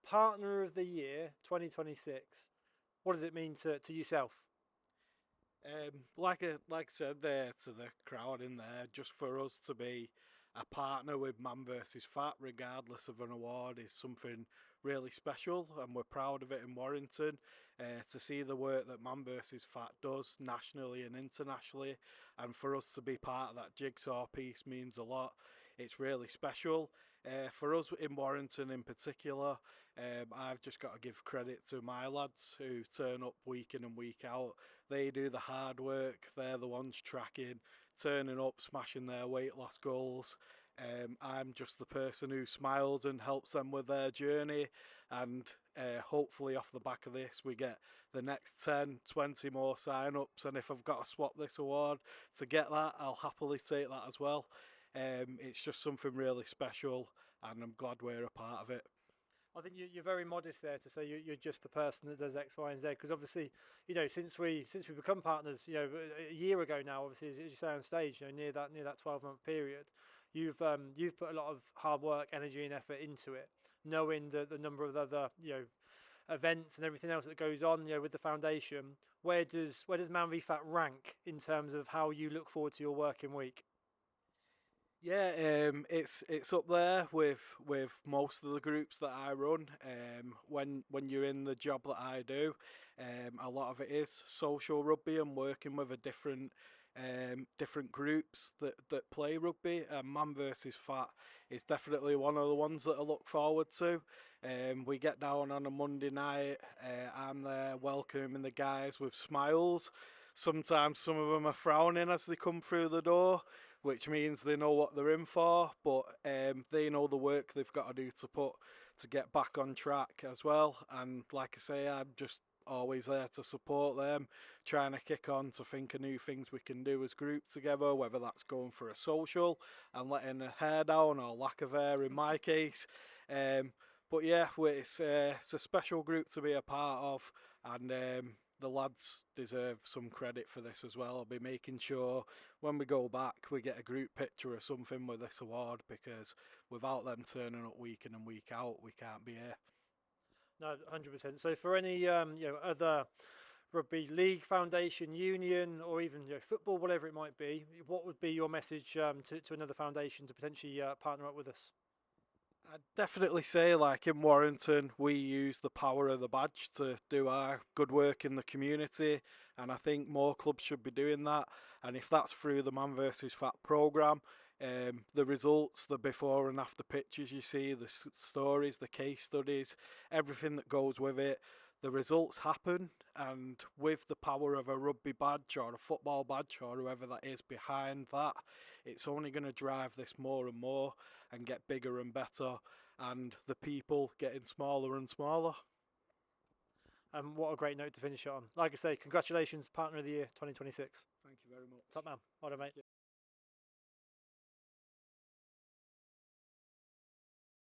Partner of the Year 2026. What does it mean to yourself? Like I said there to the crowd in there, just for us to be a partner with Man versus Fat, regardless of an award, is something really special, and we're proud of it in Warrington. To see the work that Man versus Fat does nationally and internationally, and for us to be part of that jigsaw piece means a lot. It's really special. For us in Warrington in particular, I've just got to give credit to my lads who turn up week in and week out. They do the hard work. They're the ones tracking, turning up, smashing their weight loss goals. I'm just the person who smiles and helps them with their journey, and hopefully off the back of this we get the next 10, 20 more sign-ups, and if I've got to swap this award to get that, I'll happily take that as well. It's just something really special, and I'm glad we're a part of it. I think you're very modest there to say you're just the person that does X, Y, and Z. Because obviously, since we become partners, a year ago now, obviously, as you say on stage, near that 12-month period, you've put a lot of hard work, energy, and effort into it, knowing the number of other events and everything else that goes on, with the foundation. Where does Man v Fat rank in terms of how you look forward to your working week? Yeah, it's up there with most of the groups that I run. When you're in the job that I do, a lot of it is social rugby and working with a different groups that play rugby. And Man versus Fat is definitely one of the ones that I look forward to. We get down on a Monday night. I'm there welcoming the guys with smiles. Sometimes some of them are frowning as they come through the door, which means they know what they're in for, but they know the work they've got to do to get back on track as well. And like I say, I'm just always there to support them, trying to kick on to think of new things we can do as group together, whether that's going for a social and letting the hair down or lack of hair in my case. But yeah, it's a special group to be a part of, and the lads deserve some credit for this as well. I'll be making sure when we go back we get a group picture or something with this award, because without them turning up week in and week out, we can't be here. No, 100%. So for any other rugby league, foundation, union, or even football, whatever it might be, what would be your message to another foundation to potentially partner up with us? I'd definitely say, like in Warrington, we use the power of the badge to do our good work in the community, and I think more clubs should be doing that. And if that's through the Man versus Fat programme, the results, the before and after pictures you see, the stories, the case studies, everything that goes with it, the results happen, and with the power of a rugby badge or a football badge or whoever that is behind that, it's only going to drive this more and more and get bigger and better, and the people getting smaller and smaller. And what a great note to finish it on. Like I say, congratulations, Partner of the Year 2026. Thank you very much. Top man. Well done, mate.